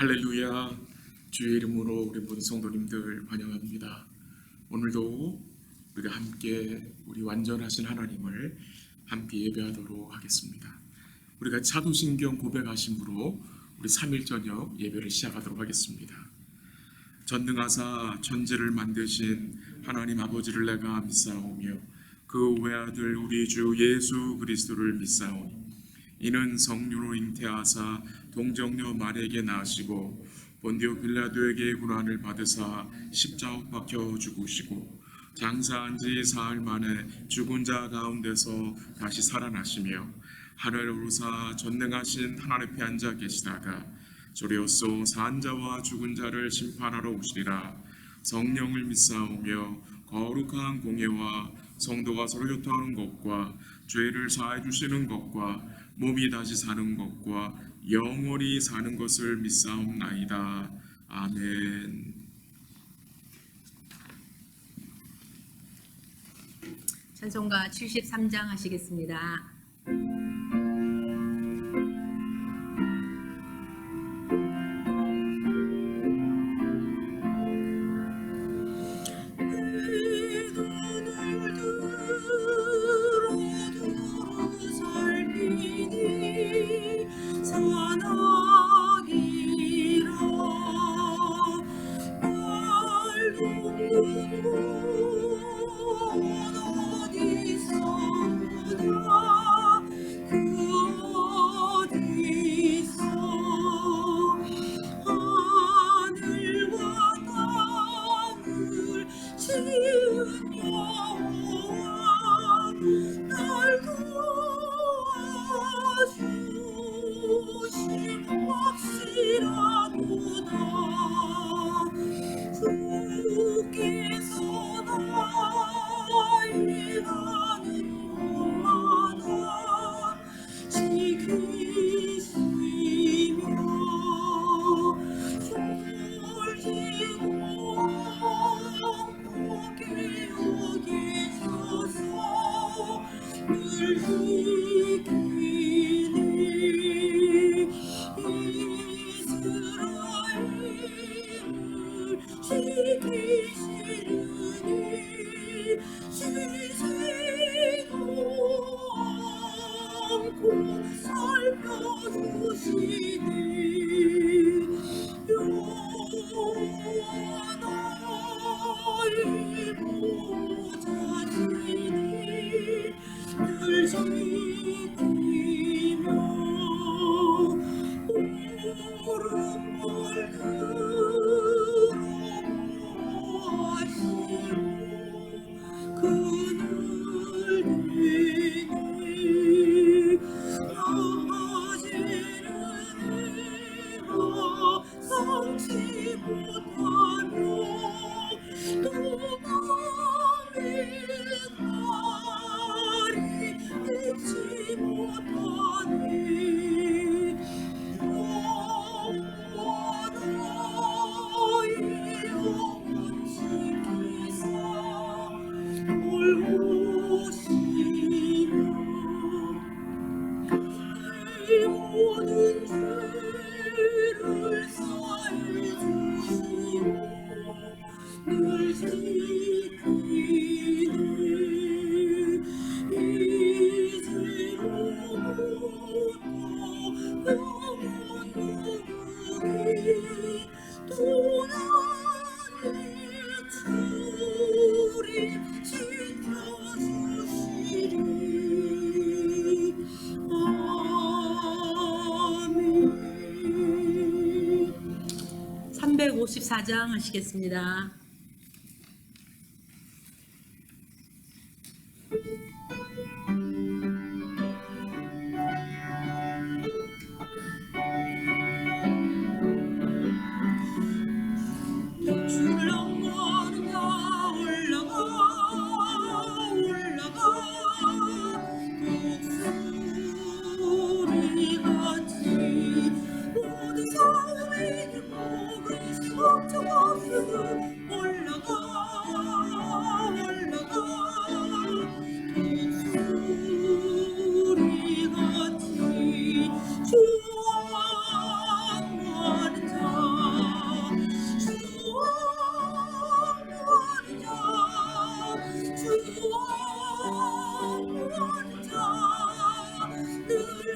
할렐루야. 주의 이름으로 우리 모든 성도님들 환영합니다. 오늘도 우리가 함께 우리 완전하신 하나님을 함께 예배하도록 하겠습니다. 우리가 사도신경 고백하심으로 우리 3일 저녁 예배를 시작하도록 하겠습니다. 전능하사 천지를 만드신 하나님 아버지를 내가 믿사오며 그 외아들 우리 주 예수 그리스도를 믿사오니 이는 성령으로 잉태하사 동정녀 마리아에게 나시고 본디오 빌라도에게 고난을 받으사 십자가 박혀 죽으시고 장사한 지 사흘 만에 죽은 자 가운데서 다시 살아나시며 하늘 오르사 전능하신 하나님 앞에 앉아 계시다가 저리로서 산 자와 죽은 자를 심판하러 오시리라. 성령을 믿사오며 거룩한 공예와 성도가 서로 교통하는 것과 죄를 사해 주시는 것과 몸이 다시 사는 것과 영원히 사는 것을 믿사옵나이다. 아멘. 찬송가 73장 하시겠습니다. 못하니 영원하이 영원 지키사 돌보시며 이 모든 죄를 사해 주시고 늘 지키네 이제로부터 영원토록 도난이 주리 지켜주시리 아멘. 354장 하시겠습니다. 출렁거리며 올라가 독수리같이 모든 사람이 목을 벅차가으며 올라가 독수리같이 주왕하는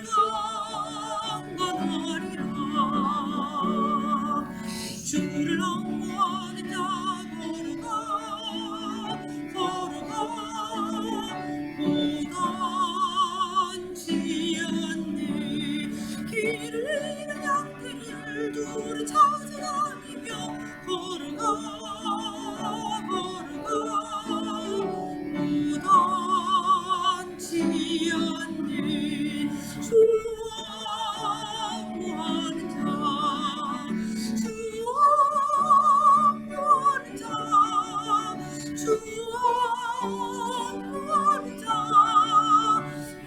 자 주를 엉거리자 걸어가 고단치 않네 길을 잃은 양들을 둘이 찾아다니며 걸어가 무단치 않네 주왕하는 자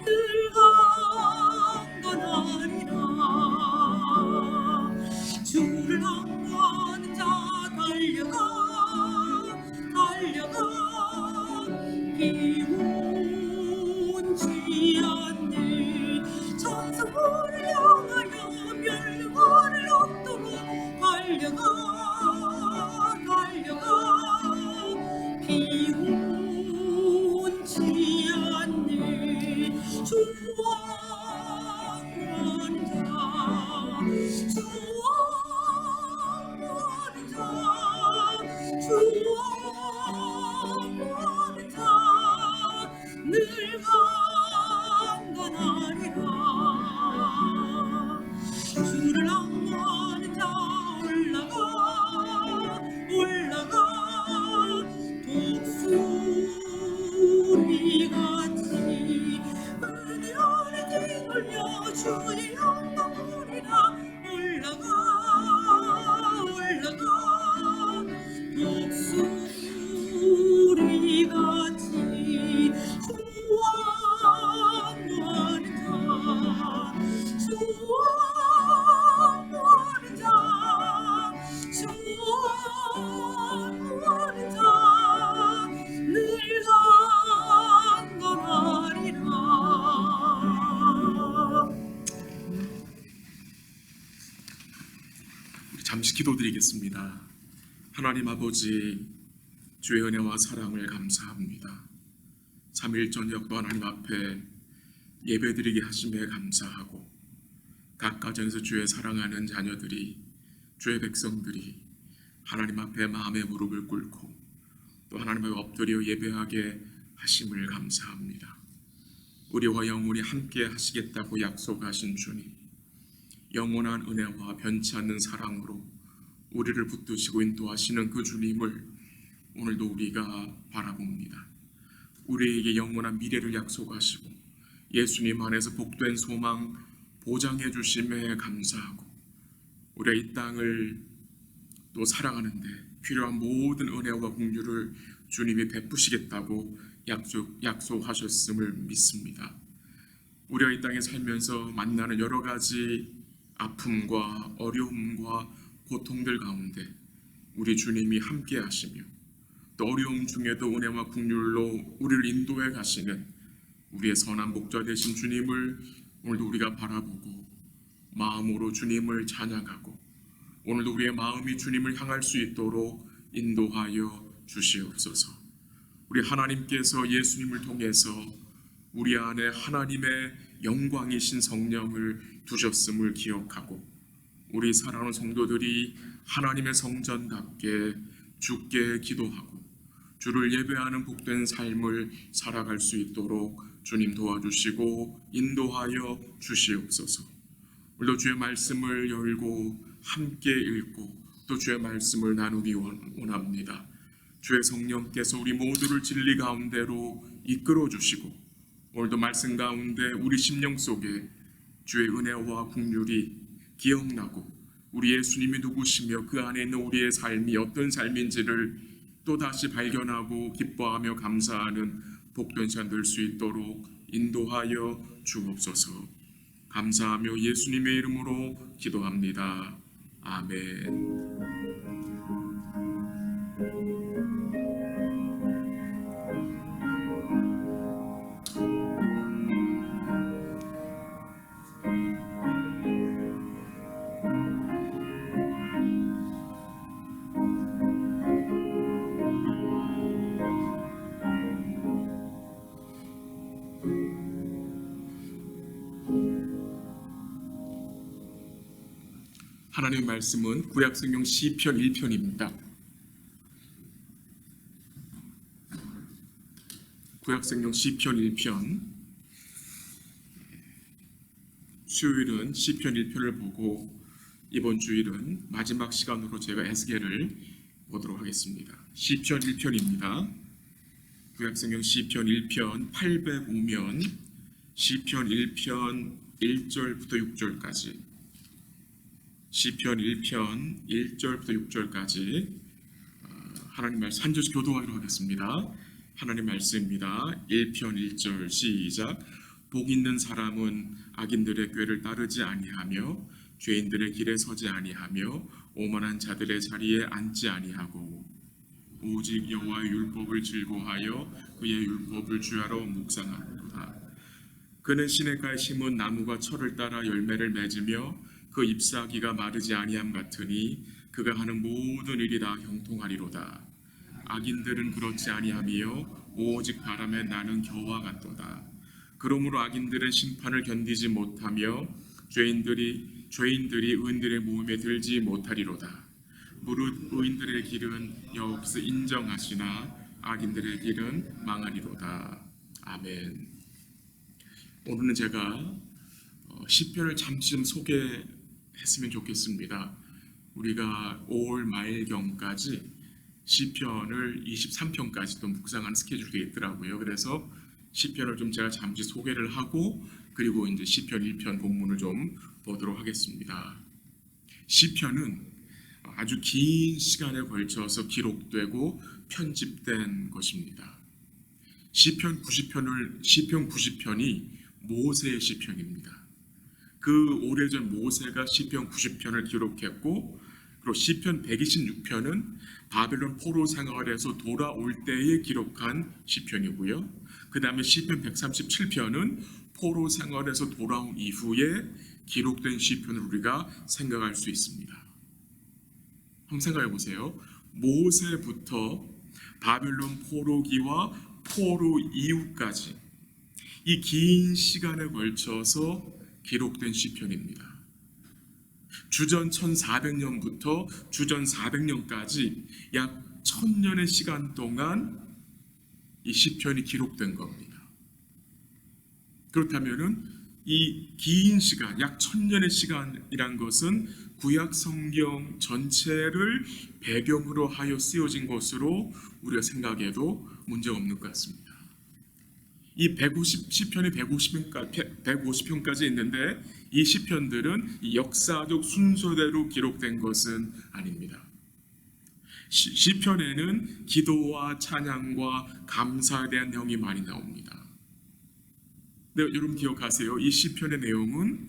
늘 강건하리라 주를 엉거는 자 달려가 비운치 않네 천성문을 향하여 멸류관을 얻도록 달려가 비운치 않네 주왕하는 자 늘 강건하리라 주를 엉거는 자 올라가 독수리같이 은혜 아래 뒤돌며 주의 영광 보리라 올라가 독수리같이 주왕하는 자 늘 강건하리라 우리 잠시 기도드리겠습니다. 하나님 아버지, 주의 은혜와 사랑을 감사합니다. 3일 저녁도 하나님 앞에 예배드리게 하심에 감사하고 각 가정에서 주의 사랑하는 자녀들이, 주의 백성들이 하나님 앞에 마음의 무릎을 꿇고 또 하나님 앞에 엎드려 예배하게 하심을 감사합니다. 우리와 영원히 함께 하시겠다고 약속하신 주님, 영원한 은혜와 변치 않는 사랑으로 우리를 붙드시고 인도하시는 그 주님을 오늘도 우리가 바라봅니다. 우리에게 영원한 미래를 약속하시고 예수님 안에서 복된 소망 보장해 주심에 감사하고 우리가 이 땅을 또 살아가는데 필요한 모든 은혜와 긍휼을 주님이 베푸시겠다고 약속하셨음을 믿습니다. 우리가 이 땅에 살면서 만나는 여러 가지 아픔과 어려움과 고통들 가운데 우리 주님이 함께 하시며 또 어려움 중에도 은혜와 긍휼로 우리를 인도해 가시는 우리의 선한 목자 되신 주님을 오늘도 우리가 바라보고 마음으로 주님을 찬양하고 오늘도 우리의 마음이 주님을 향할 수 있도록 인도하여 주시옵소서. 우리 하나님께서 예수님을 통해서 우리 안에 하나님의 영광이신 성령을 두셨음을 기억하고 우리 사랑하는 성도들이 하나님의 성전답게 주께 기도하고 주를 예배하는 복된 삶을 살아갈 수 있도록 주님 도와주시고 인도하여 주시옵소서. 오늘도 주의 말씀을 열고 함께 읽고 또 주의 말씀을 나누기 원합니다. 주의 성령께서 우리 모두를 진리 가운데로 이끌어 주시고 오늘도 말씀 가운데 우리 심령 속에 주의 은혜와 긍휼이 기억나고 우리 예수님이 누구시며 그 안에 있는 우리의 삶이 어떤 삶인지를 또다시 발견하고 기뻐하며 감사하는 복된 시간 될 수 있도록 인도하여 주옵소서. 감사하며 예수님의 이름으로 기도합니다. 아멘. 하나님의 말씀은 구약성경 시편 1편입니다. 구약성경 시편 1편, 수요일은 시편 1편을 보고 이번 주일은 마지막 시간으로 제가 에스겔을 보도록 하겠습니다. 시편 1편입니다. 구약성경 시편 1편 805면 시편 1편 1절부터 6절까지 시편 1편 1절부터 6절까지 하나님 말씀 한 절씩 교도하도록 하겠습니다. 하나님 말씀입니다. 1편 1절 시작. 복 있는 사람은 악인들의 꾀를 따르지 아니하며 죄인들의 길에 서지 아니하며 오만한 자들의 자리에 앉지 아니하고 오직 여호와의 율법을 즐거워하여 그의 율법을 주야로 묵상하노라. 그는 시냇가에 심은 나무가 철을 따라 열매를 맺으며 그 잎사귀가 마르지 아니함 같으니 그가 하는 모든 일이 다 형통하리로다. 악인들은 그렇지 아니하며 오직 바람에 나는 겨와 같도다. 그러므로 악인들은 심판을 견디지 못하며 죄인들이 의인들의 모임에 들지 못하리로다. 무릇 의인들의 길은 여호와께서 인정하시나 악인들의 길은 망하리로다. 아멘. 오늘은 제가 시편을 잠시 좀 소개했으면 좋겠습니다. 우리가 5월 말경까지 시편을 23편까지 또 묵상하는 스케줄이 있더라고요. 그래서 시편을 좀 제가 잠시 소개를 하고 그리고 이제 시편 1편 본문을 좀 보도록 하겠습니다. 시편은 아주 긴 시간에 걸쳐서 기록되고 편집된 것입니다. 시편 90편이 모세의 시편입니다. 그 오래전 모세가 시편 90편을 기록했고 그리고 시편 126편은 바벨론 포로 생활에서 돌아올 때에 기록한 시편이고요. 그 다음에 시편 137편은 포로 생활에서 돌아온 이후에 기록된 시편을 우리가 생각할 수 있습니다. 한번 생각해 보세요. 모세부터 바벨론 포로기와 포로 이후까지 이 긴 시간에 걸쳐서 기록된 시편입니다. 주전 1400년부터 주전 400년까지 약 1000년의 시간 동안 이 시편이 기록된 겁니다. 그렇다면은 이 긴 시간, 약 1000년의 시간이란 것은 구약 성경 전체를 배경으로 하여 쓰여진 것으로 우리가 생각해도 문제가 없는 것 같습니다. 이 150시편이 150편까지 있는데 이 시편들은 이 역사적 순서대로 기록된 것은 아닙니다. 시편에는 기도와 찬양과 감사에 대한 내용이 많이 나옵니다. 네, 여러분 기억하세요. 이 시편의 내용은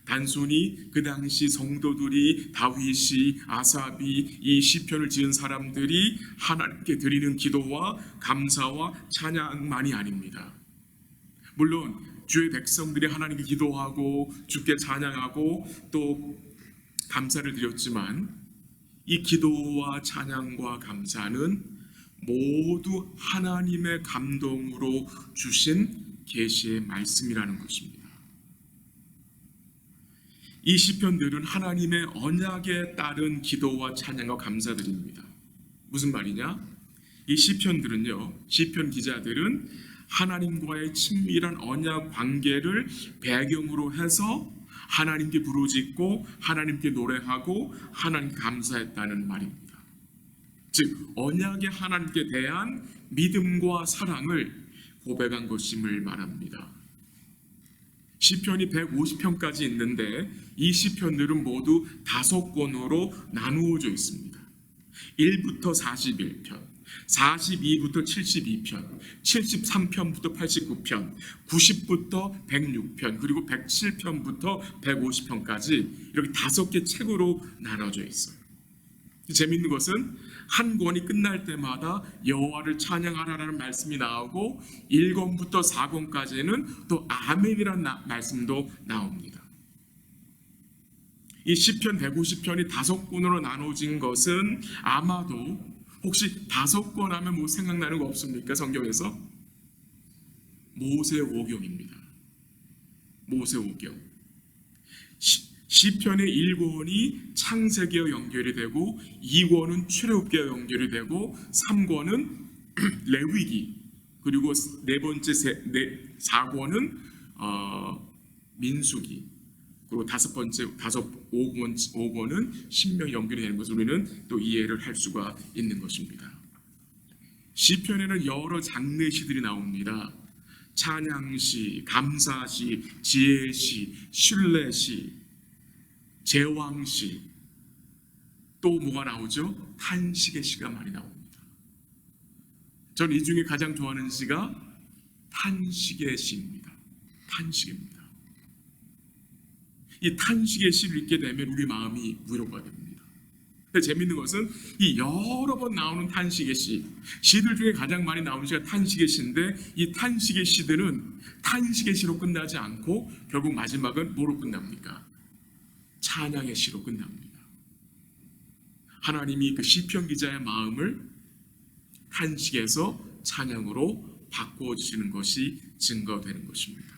단순히 그 당시 성도들이 다윗이 아삽이 이 시편을 지은 사람들이 하나님께 드리는 기도와 감사와 찬양만이 아닙니다. 물론 주의 백성들이 하나님께 기도하고 주께 찬양하고 또 감사를 드렸지만 이 기도와 찬양과 감사는 모두 하나님의 감동으로 주신 계시의 말씀이라는 것입니다. 이 시편들은 하나님의 언약에 따른 기도와 찬양과 감사들입니다. 무슨 말이냐? 이 시편들은요, 시편 기자들은 하나님과의 친밀한 언약 관계를 배경으로 해서 하나님께 부르짖고 하나님께 노래하고 하나님 감사했다는 말입니다. 즉 언약의 하나님께 대한 믿음과 사랑을 고백한 것임을 말합니다. 시편이 150편까지 있는데 이 시편들은 모두 5권으로 나누어져 있습니다. 1부터 41편, 42부터 72편, 73편부터 89편, 90부터 106편, 그리고 107편부터 150편까지 이렇게 5개 책으로 나눠져 있어요. 재미있는 것은 한 권이 끝날 때마다 여호와를 찬양하라라는 말씀이 나오고 1권부터 4권까지는 또 아멘이라는 말씀도 나옵니다. 이 시편 150편이 5권으로 나눠진 것은 아마도 혹시 5권 하면 뭐 생각나는 거 없습니까? 성경에서 모세오경입니다. 모세오경. 시편의 1권이 창세기와 연결이 되고 2권은 출애굽기와 연결이 되고 3권은 레위기, 그리고 4권은 민수기, 그리고 5권은 신명이 연결이 되는 것을 우리는 또 이해를 할 수가 있는 것입니다. 시편에는 여러 장르의 시들이 나옵니다. 찬양시, 감사시, 지혜시, 신뢰시, 제왕시, 또 뭐가 나오죠? 탄식의 시가 많이 나옵니다. 저는 이 중에 가장 좋아하는 시가 탄식의 시입니다. 탄식입니다. 이 탄식의 시를 읽게 되면 우리 마음이 위로가 됩니다. 근데 재밌는 것은 이 여러 번 나오는 탄식의 시들 중에 가장 많이 나오는 시가 탄식의 시인데 이 탄식의 시들은 탄식의 시로 끝나지 않고 결국 마지막은 뭐로 끝납니까? 찬양의 시로 끝납니다. 하나님이 그 시편 기자의 마음을 탄식에서 찬양으로 바꿔주시는 것이 증거되는 것입니다.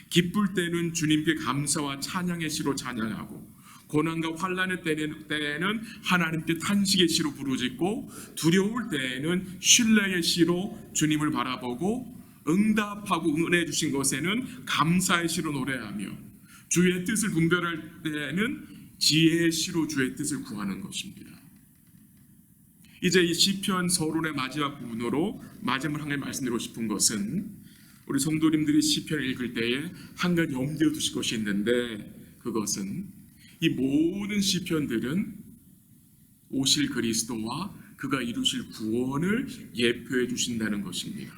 기쁠 때는 주님께 감사와 찬양의 시로 찬양하고 고난과 환난의 때에는 하나님께 탄식의 시로 부르짖고 두려울 때에는 신뢰의 시로 주님을 바라보고 응답하고 은혜 주신 것에는 감사의 시로 노래하며 주의 뜻을 분별할 때에는 지혜의 시로 주의 뜻을 구하는 것입니다. 이제 이 시편 서론의 마지막 부분으로 마지막 한 가지 말씀드리고 싶은 것은 우리 성도님들이 시편을 읽을 때에 한 가지 염두에 두실 것이 있는데 그것은 이 모든 시편들은 오실 그리스도와 그가 이루실 구원을 예표해 주신다는 것입니다.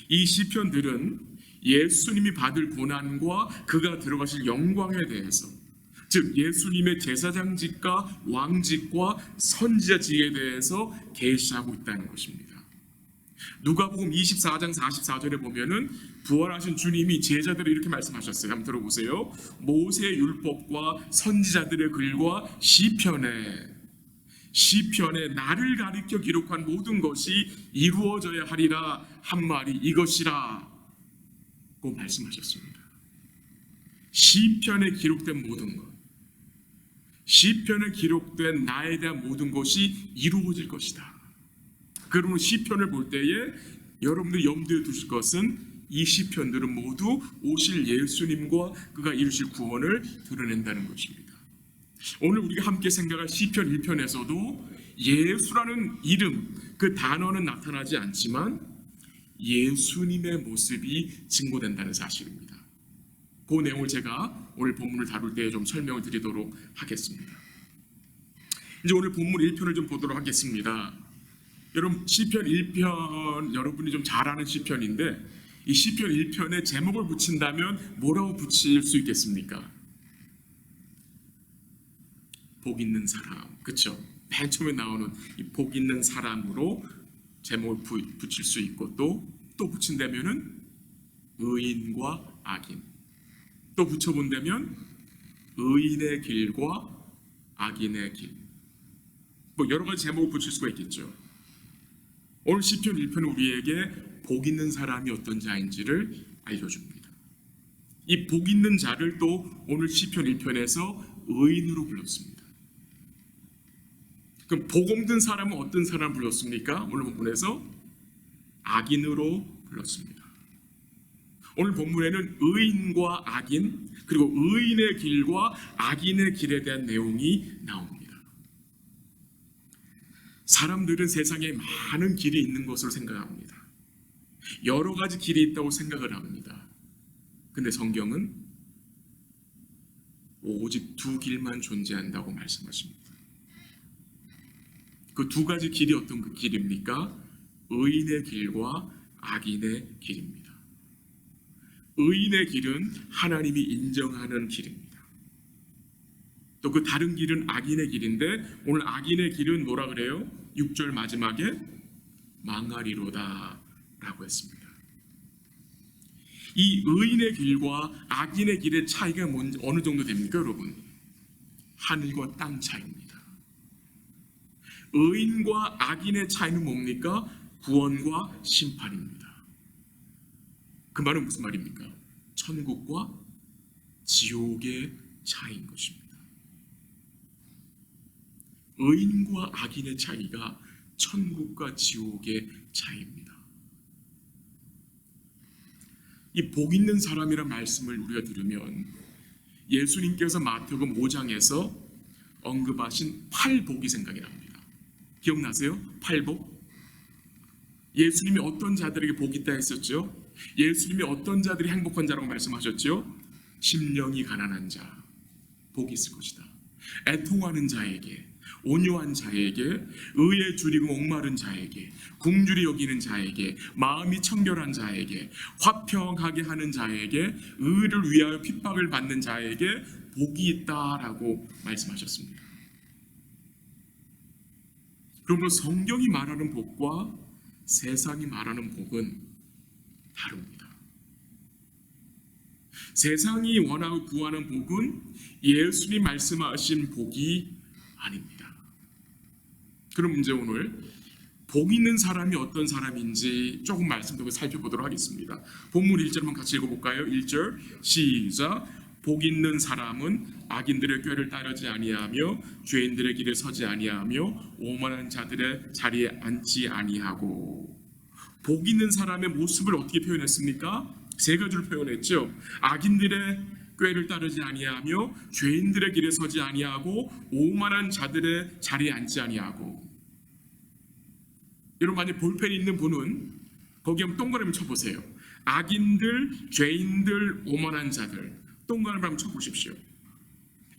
이 시편들은 예수님이 받을 고난과 그가 들어가실 영광에 대해서, 즉 예수님의 제사장직과 왕직과 선지자직에 대해서 계시하고 있다는 것입니다. 누가복음 24장 44절에 보면은 부활하신 주님이 제자들을 이렇게 말씀하셨어요. 한번 들어보세요. 모세의 율법과 선지자들의 글과 시편에 나를 가리켜 기록한 모든 것이 이루어져야 하리라 한 말이 이것이라 고 말씀하셨습니다. 시편에 기록된 모든 것, 시편에 기록된 나에 대한 모든 것이 이루어질 것이다. 그러면 시편을 볼 때에 여러분들이 염두에 두실 것은 이 시편들은 모두 오실 예수님과 그가 이루실 구원을 드러낸다는 것입니다. 오늘 우리가 함께 생각할 시편 1편에서도 예수라는 이름, 그 단어는 나타나지 않지만 예수님의 모습이 증거된다는 사실입니다. 그 내용을 제가 오늘 본문을 다룰 때 좀 설명을 드리도록 하겠습니다. 이제 오늘 본문 1편을 좀 보도록 하겠습니다. 여러분 시편 1편 여러분이 좀 잘 아는 시편인데 이 시편 1편에 제목을 붙인다면 뭐라고 붙일 수 있겠습니까? 복 있는 사람, 그렇죠? 맨 처음에 나오는 이 복 있는 사람으로 제목을 붙일 수 있고 또 붙인다면은 의인과 악인, 또 붙여본다면 의인의 길과 악인의 길, 뭐 여러 가지 제목을 붙일 수가 있겠죠. 오늘 시편 1편은 우리에게 복 있는 사람이 어떤 자인지를 알려줍니다. 이 복 있는 자를 또 오늘 시편 1편에서 의인으로 불렀습니다. 그럼 복 없는 사람은 어떤 사람을 불렀습니까? 오늘 본문에서 악인으로 불렀습니다. 오늘 본문에는 의인과 악인, 그리고 의인의 길과 악인의 길에 대한 내용이 나옵니다. 사람들은 세상에 많은 길이 있는 것으로 생각합니다. 여러 가지 길이 있다고 생각을 합니다. 근데 성경은 오직 두 길만 존재한다고 말씀하십니다. 그 두 가지 길이 어떤 그 길입니까? 의인의 길과 악인의 길입니다. 의인의 길은 하나님이 인정하는 길입니다. 또 그 다른 길은 악인의 길인데 오늘 악인의 길은 뭐라 그래요? 6절 마지막에 망하리로다 라고 했습니다. 이 의인의 길과 악인의 길의 차이가 어느 정도 됩니까, 여러분? 하늘과 땅 차이입니다. 의인과 악인의 차이는 뭡니까? 구원과 심판입니다. 그 말은 무슨 말입니까? 천국과 지옥의 차이인 것입니다. 의인과 악인의 차이가 천국과 지옥의 차이입니다. 이 복 있는 사람이란 말씀을 우리가 들으면 예수님께서 마태복음 5장에서 언급하신 팔복이 생각이 납니다. 기억나세요? 팔복? 예수님이 어떤 자들에게 복이 있다 했었죠? 예수님이 어떤 자들이 행복한 자라고 말씀하셨죠? 심령이 가난한 자, 복이 있을 것이다. 애통하는 자에게, 온유한 자에게, 의에 줄이고 목마른 자에게, 굶주리 여기는 자에게, 마음이 청결한 자에게, 화평하게 하는 자에게, 의를 위하여 핍박을 받는 자에게 복이 있다라고 말씀하셨습니다. 그러므로 성경이 말하는 복과 세상이 말하는 복은 다릅니다. 세상이 원하고 구하는 복은 예수님 말씀하신 복이 아닙니다. 그럼 이제 오늘 복 있는 사람이 어떤 사람인지 조금 말씀드리고 살펴보도록 하겠습니다. 본문 1절만 같이 읽어볼까요? 1절 시작. 복 있는 사람은 악인들의 꾀를 따르지 아니하며 죄인들의 길에 서지 아니하며 오만한 자들의 자리에 앉지 아니하고. 복 있는 사람의 모습을 어떻게 표현했습니까? 세 가지로 표현했죠. 악인들의 꾀를 따르지 아니하며 죄인들의 길에 서지 아니하고 오만한 자들의 자리에 앉지 아니하고. 여러분 만약 볼펜이 있는 분은 거기 한번 동그라미 쳐보세요. 악인들, 죄인들, 오만한 자들. 동그라미 한번 쳐보십시오.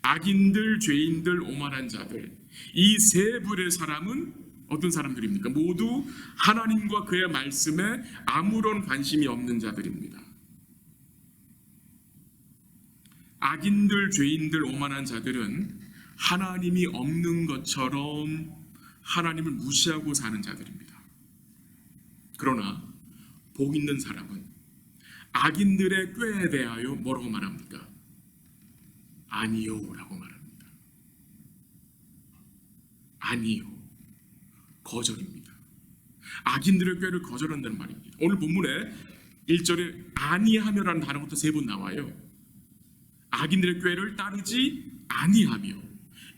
악인들, 죄인들, 오만한 자들. 이 세 부류의 사람은 어떤 사람들입니까? 모두 하나님과 그의 말씀에 아무런 관심이 없는 자들입니다. 악인들, 죄인들, 오만한 자들은 하나님이 없는 것처럼 하나님을 무시하고 사는 자들입니다. 그러나 복 있는 사람은 악인들의 꾀에 대하여 뭐라고 말합니까? 아니요 라고 말합니다. 아니요. 거절입니다. 악인들의 꾀를 거절한다는 말입니다. 오늘 본문에 1절에 아니하며라는 단어부터 3번 나와요. 악인들의 꾀를 따르지 아니하며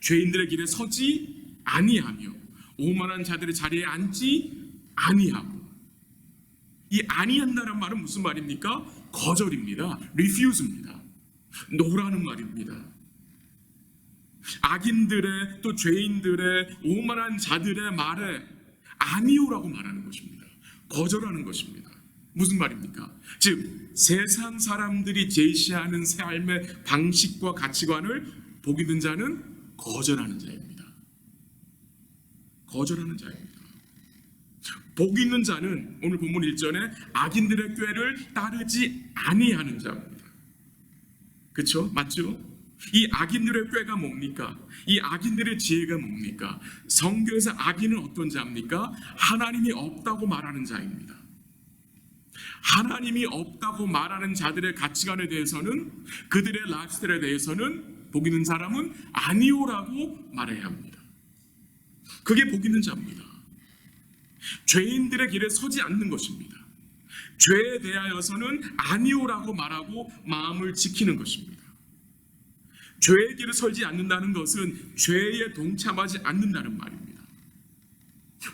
죄인들의 길에 서지 아니하며 오만한 자들의 자리에 앉지 아니하고. 이 아니한다는 말은 무슨 말입니까? 거절입니다. refuse입니다. 노라는 말입니다. 악인들의 또 죄인들의 오만한 자들의 말에 아니오라고 말하는 것입니다. 거절하는 것입니다. 무슨 말입니까? 즉 세상 사람들이 제시하는 삶의 방식과 가치관을 복 있는 자는 거절하는 자입니다. 거절하는 자입니다. 복 있는 자는 오늘 본문 1절에 악인들의 꾀를 따르지 아니하는 자입니다. 그렇죠? 맞죠? 이 악인들의 꾀가 뭡니까? 이 악인들의 지혜가 뭡니까? 성경에서 악인은 어떤 자입니까? 하나님이 없다고 말하는 자입니다. 하나님이 없다고 말하는 자들의 가치관에 대해서는, 그들의 라이프스타일에 대해서는 복 있는 사람은 아니오라고 말해야 합니다. 그게 복 있는 자입니다. 죄인들의 길에 서지 않는 것입니다. 죄에 대하여서는 아니오라고 말하고 마음을 지키는 것입니다. 죄의 길에 서지 않는다는 것은 죄에 동참하지 않는다는 말입니다.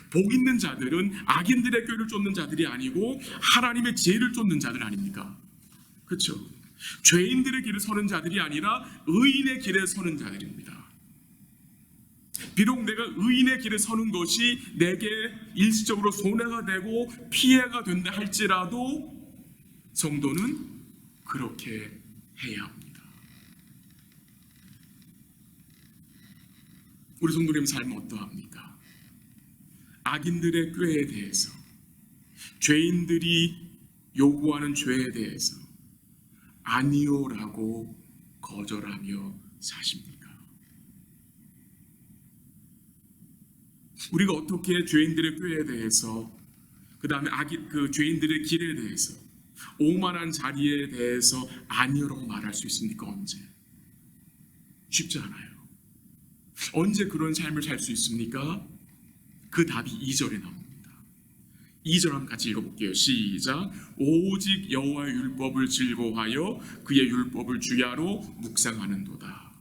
복 있는 자들은 악인들의 꾀를 쫓는 자들이 아니고 하나님의 지혜를 쫓는 자들 아닙니까? 그렇죠? 죄인들의 길에 서는 자들이 아니라 의인의 길에 서는 자들입니다. 비록 내가 의인의 길에 서는 것이 내게 일시적으로 손해가 되고 피해가 된다 할지라도 성도는 그렇게 해야 합니다. 우리 성도님 삶은 어떠합니까? 악인들의 꾀에 대해서, 죄인들이 요구하는 죄에 대해서 아니요라고 거절하며 사십니까? 우리가 어떻게 죄인들의 꾀에 대해서, 그 다음에 죄인들의 길에 대해서, 오만한 자리에 대해서 아니요라고 말할 수 있습니까? 언제? 쉽지 않아요. 언제 그런 삶을 살 수 있습니까? 그 답이 2절에 나옵니다. 2절 한번 같이 읽어볼게요. 시작. 오직 여호와의 율법을 즐거워하여 그의 율법을 주야로 묵상하는도다.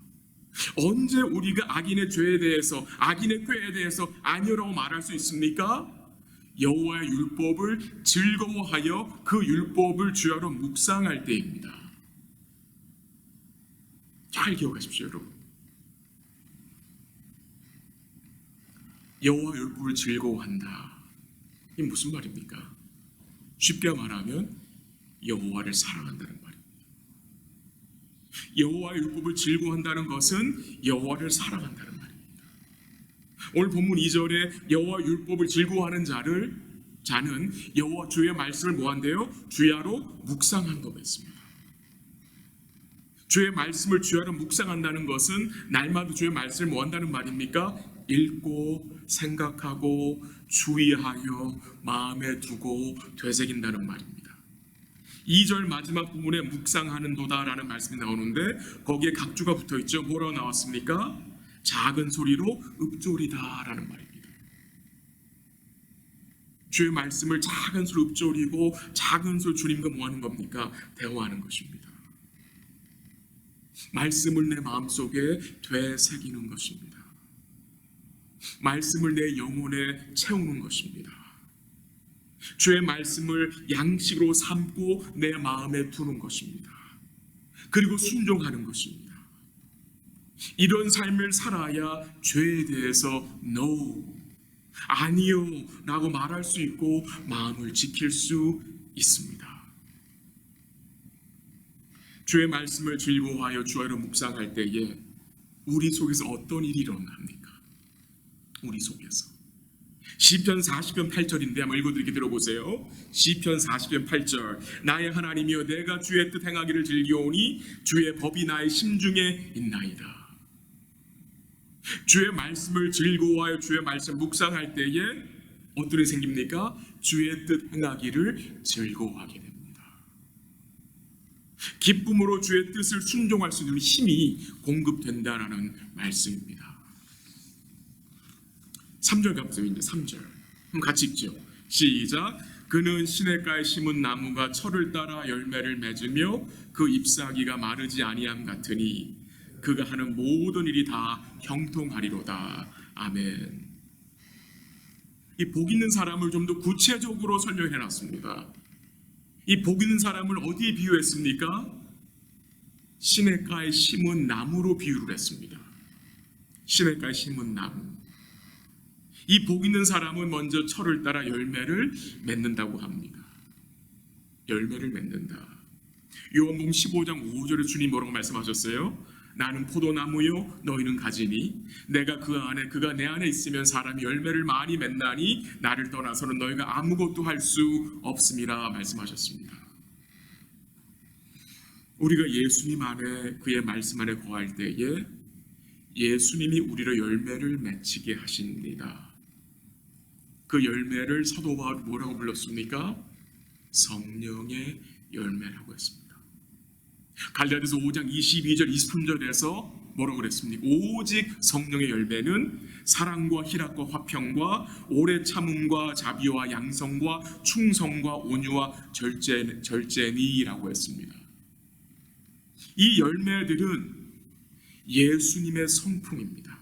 언제 우리가 악인의 죄에 대해서, 악인의 꾀에 대해서 아니라고 말할 수 있습니까? 여호와의 율법을 즐거워하여 그 율법을 주야로 묵상할 때입니다. 잘 기억하십시오, 여러분. 여호와 율법을 즐거워한다. 이게 무슨 말입니까? 쉽게 말하면 여호와를 사랑한다는 말입니다. 여호와의 율법을 즐거워한다는 것은 여호와를 사랑한다는 말입니다. 오늘 본문 2절에 여호와 율법을 즐거워하는 자는 여호와 주의 말씀을 뭐한대요? 주야로 묵상한다고 했습니다. 주의 말씀을 주야로 묵상한다는 것은 날마다 주의 말씀을 뭐한다는 말입니까? 읽고 생각하고 주의하여 마음에 두고 되새긴다는 말입니다. 2절 마지막 부분에 묵상하는도다라는 말씀이 나오는데 거기에 각주가 붙어있죠. 뭐라고 나왔습니까? 작은 소리로 읊조리다라는 말입니다. 주의 말씀을 작은 소리로 읊조리고 작은 소리 주님과 뭐하는 겁니까? 대화하는 것입니다. 말씀을 내 마음속에 되새기는 것입니다. 말씀을 내 영혼에 채우는 것입니다. 주의 말씀을 양식으로 삼고 내 마음에 두는 것입니다. 그리고 순종하는 것입니다. 이런 삶을 살아야 죄에 대해서 No, 아니요 라고 말할 수 있고 마음을 지킬 수 있습니다. 주의 말씀을 즐거워하여 주야로 묵상할 때에 우리 속에서 어떤 일이 일어납니까? 우리 속에서 시편 40편 8절인데 한번 읽어드리게 들어보세요. 시편 40편 8절. 나의 하나님이여 내가 주의 뜻 행하기를 즐기오니 주의 법이 나의 심중에 있나이다. 주의 말씀을 즐거워하여 주의 말씀 묵상할 때에 어떤 일이 생깁니까? 주의 뜻 행하기를 즐거워하게 됩니다. 기쁨으로 주의 뜻을 순종할 수 있는 힘이 공급된다라는 말씀입니다. 3절 가보세요. 이제 3절 그럼 같이 읽죠. 시작. 그는 시냇가에 심은 나무가 철을 따라 열매를 맺으며 그 잎사귀가 마르지 아니함 같으니 그가 하는 모든 일이 다 형통하리로다. 아멘. 이 복 있는 사람을 좀 더 구체적으로 설명해 놨습니다. 이 복 있는 사람을 어디에 비유했습니까? 시냇가에 심은 나무로 비유를 했습니다. 시냇가에 심은 나무. 이 복 있는 사람은 먼저 철을 따라 열매를 맺는다고 합니다. 열매를 맺는다. 요한복음 15장 5절에 주님 뭐라고 말씀하셨어요? 나는 포도나무요 너희는 가지니 내가 그가 내 안에 있으면 사람이 열매를 많이 맺나니 나를 떠나서는 너희가 아무것도 할 수 없음이라 말씀하셨습니다. 우리가 예수님 안에 그의 말씀 안에 거할 때에 예수님이 우리로 열매를 맺히게 하십니다. 그 열매를 사도 바울이 뭐라고 불렀습니까? 성령의 열매라고 했습니다. 갈라디아서 5장 22절 23절에서 뭐라고 그랬습니까? 오직 성령의 열매는 사랑과 희락과 화평과 오래 참음과 자비와 양성과 충성과 온유와 절제니라고 했습니다. 이 열매들은 예수님의 성품입니다.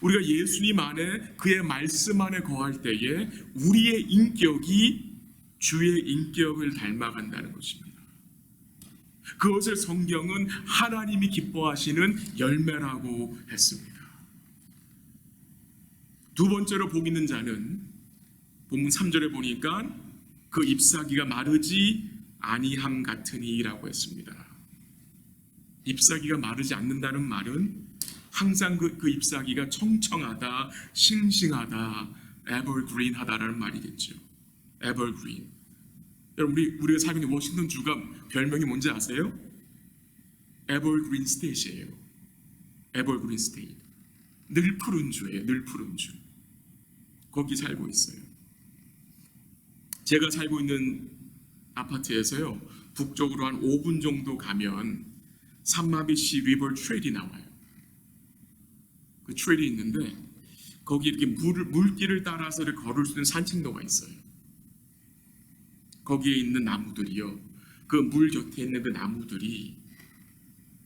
우리가 예수님 안에 그의 말씀 안에 거할 때에 우리의 인격이 주의 인격을 닮아간다는 것입니다. 그것을 성경은 하나님이 기뻐하시는 열매라고 했습니다. 두 번째로 복 있는 자는 본문 3절에 보니까 그 잎사귀가 마르지 아니함 같으니라고 했습니다. 잎사귀가 마르지 않는다는 말은 항상 그 잎사귀가 청청하다, 싱싱하다, 에버그린하다라는 말이겠죠. 에버그린. 여러분 우리가 살고 있는 워싱턴 주가 별명이 뭔지 아세요? 에버그린 스테이트예요. 에버그린 스테이트. 늘 푸른 주예요. 늘 푸른 주. 거기 살고 있어요. 제가 살고 있는 아파트에서요, 북쪽으로 한 5분 정도 가면 산마비시 리버 트레일이 나와요. 그 트레일이 있는데 거기 이렇게 물길을 따라서 이렇게 걸을 수 있는 산책로가 있어요. 거기에 있는 나무들이요, 그 물 곁에 있는 그 나무들이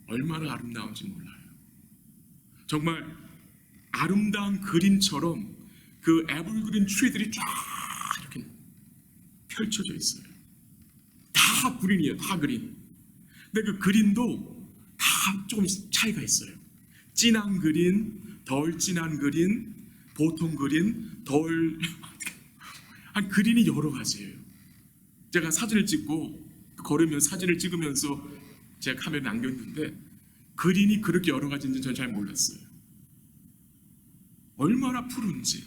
얼마나 아름다운지 몰라요. 정말 아름다운 그림처럼 그 에버그린 트리들이 쫙 이렇게 펼쳐져 있어요. 다 그린이에요. 다 그린. 근데 그 그린도 다 조금씩 차이가 있어요. 진한 그린, 덜 진한 그린, 보통 그린, 한 그린이 여러 가지예요. 제가 사진을 찍고 걸으면서 사진을 찍으면서 제가 카메라에 남겼는데 그린이 그렇게 여러 가지인지 저는 잘 몰랐어요. 얼마나 푸른지,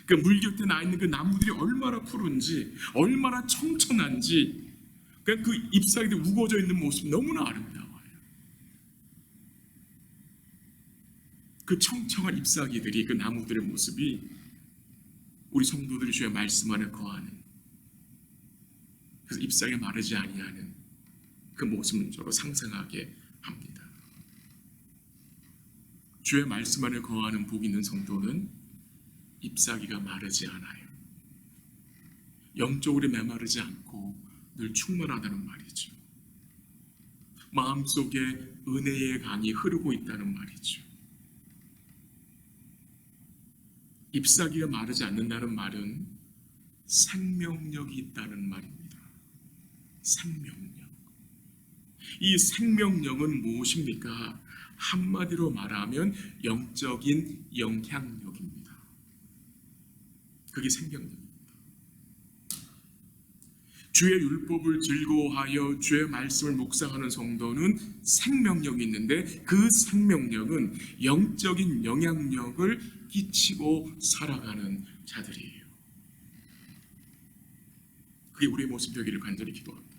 그 물 곁에 나 있는 그 나무들이 얼마나 푸른지, 얼마나 청청한지, 그 잎사귀들이 우거져 있는 모습이 너무나 아름다워요. 그 청청한 잎사귀들이, 그 나무들의 모습이 우리 성도들이 주의 말씀 안에 거하는, 그래서 잎사귀가 마르지 아니하는 그 모습을 저로 상상하게 합니다. 주의 말씀 안에 거하는 복 있는 성도는 잎사귀가 마르지 않아요. 영적으로 메마르지 않고 늘 충만하다는 말이죠. 마음속에 은혜의 강이 흐르고 있다는 말이죠. 잎사귀가 마르지 않는다는 말은 생명력이 있다는 말입니다. 생명력. 이 생명력은 무엇입니까? 한마디로 말하면 영적인 영향력입니다. 그게 생명력입니다. 주의 율법을 즐거워하여 주의 말씀을 묵상하는 성도는 생명력이 있는데 그 생명력은 영적인 영향력을 끼치고 살아가는 자들이에요. 그게 우리의 모습 되기를 간절히 기도합니다.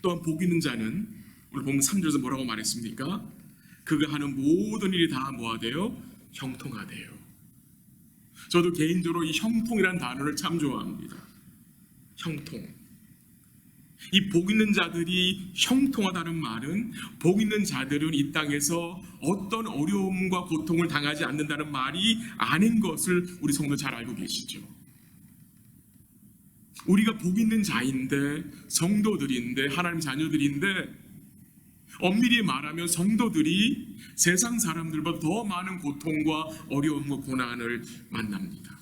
또한 복 있는 자는 오늘 보면 3절에서 뭐라고 말했습니까? 그가 하는 모든 일이 다 뭐하대요? 형통하대요. 저도 개인적으로 이 형통이라는 단어를 참 좋아합니다. 형통. 이 복 있는 자들이 형통하다는 말은 복 있는 자들은 이 땅에서 어떤 어려움과 고통을 당하지 않는다는 말이 아닌 것을 우리 성도 잘 알고 계시죠. 우리가 복 있는 자인데, 성도들인데, 하나님 자녀들인데, 엄밀히 말하면 성도들이 세상 사람들보다 더 많은 고통과 어려움과 고난을 만납니다.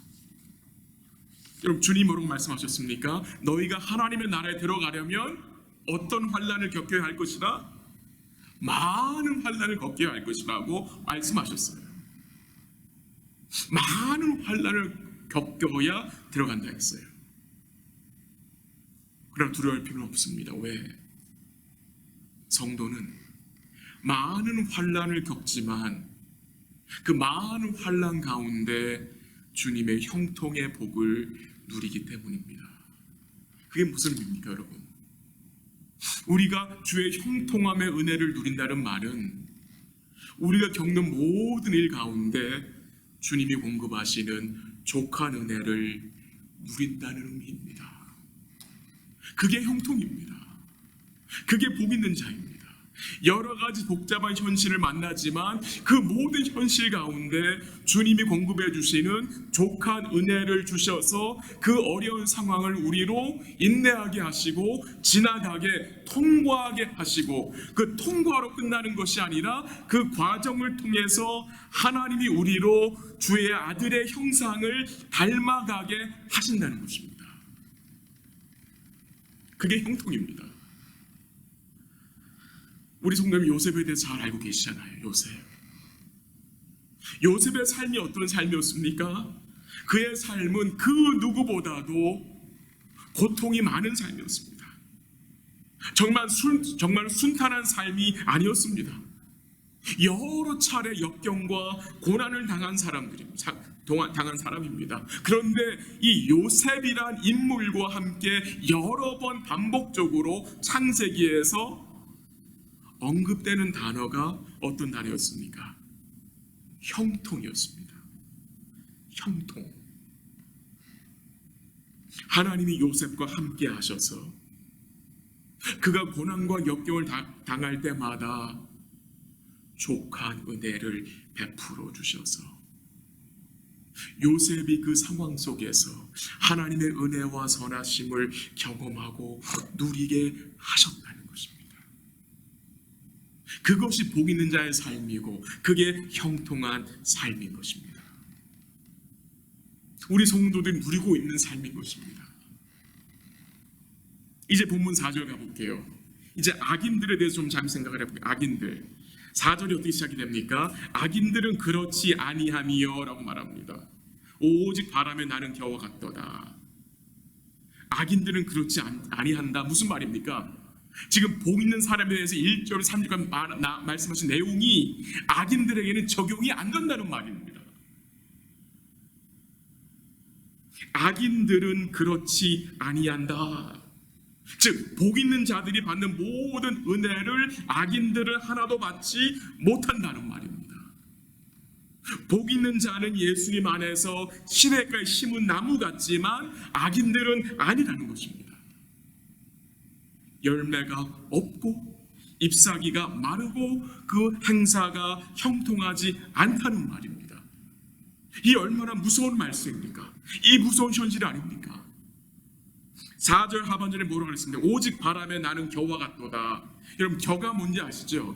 여러분, 주님 뭐라고 말씀하셨습니까? 너희가 하나님의 나라에 들어가려면 어떤 환난을 겪어야 할 것이다? 많은 환난을 겪어야 할 것이라고 말씀하셨어요. 많은 환난을 겪어야 들어간다 했어요. 그럼 두려울 필요는 없습니다. 왜? 성도는 많은 환난을 겪지만 그 많은 환난 가운데 주님의 형통의 복을 누리기 때문입니다. 그게 무슨 의미입니까, 여러분? 우리가 주의 형통함의 은혜를 누린다는 말은 우리가 겪는 모든 일 가운데 주님이 공급하시는 족한 은혜를 누린다는 의미입니다. 그게 형통입니다. 그게 복 있는 자입니다. 여러 가지 복잡한 현실을 만나지만 그 모든 현실 가운데 주님이 공급해 주시는 족한 은혜를 주셔서 그 어려운 상황을 우리로 인내하게 하시고 지나가게 통과하게 하시고 그 통과로 끝나는 것이 아니라 그 과정을 통해서 하나님이 우리로 주의 아들의 형상을 닮아가게 하신다는 것입니다. 그게 형통입니다. 우리 성도님 요셉에 대해 잘 알고 계시잖아요. 요셉의 삶이 어떤 삶이었습니까? 그의 삶은 그 누구보다도 고통이 많은 삶이었습니다. 정말 순탄한 삶이 아니었습니다. 여러 차례 역경과 고난을 당한 사람입니다. 그런데 이 요셉이란 인물과 함께 여러 번 반복적으로 창세기에서 언급되는 단어가 어떤 단어였습니까? 형통이었습니다. 형통. 하나님이 요셉과 함께 하셔서 그가 고난과 역경을 당할 때마다 족한 은혜를 베풀어 주셔서 요셉이 그 상황 속에서 하나님의 은혜와 선하심을 경험하고 누리게 하셨다는 것입니다. 그것이 복 있는 자의 삶이고 그게 형통한 삶인 것입니다. 우리 성도들이 누리고 있는 삶인 것입니다. 이제 본문 4절 가볼게요. 이제 악인들에 대해서 좀 잠시 생각을 해볼게요. 악인들 4절이 어떻게 시작이 됩니까? 악인들은 그렇지 아니하미여 라고 말합니다. 오직 바람에 나는 겨와 같도다. 악인들은 그렇지 아니한다. 무슨 말입니까? 지금 복 있는 사람에 대해서 1절 3절까지 말씀하신 내용이 악인들에게는 적용이 안 된다는 말입니다. 악인들은 그렇지 아니한다. 즉 복 있는 자들이 받는 모든 은혜를 악인들은 하나도 받지 못한다는 말입니다. 복 있는 자는 예수님 안에서 시냇가에 심은 나무 같지만 악인들은 아니라는 것입니다. 열매가 없고 잎사귀가 마르고 그 행사가 형통하지 않다는 말입니다. 이 얼마나 무서운 말씀입니까? 이 무서운 현실 아닙니까? 4절 하반절에 뭐라고 그랬습니까? 오직 바람에 나는 겨와 같도다. 여러분 겨가 뭔지 아시죠?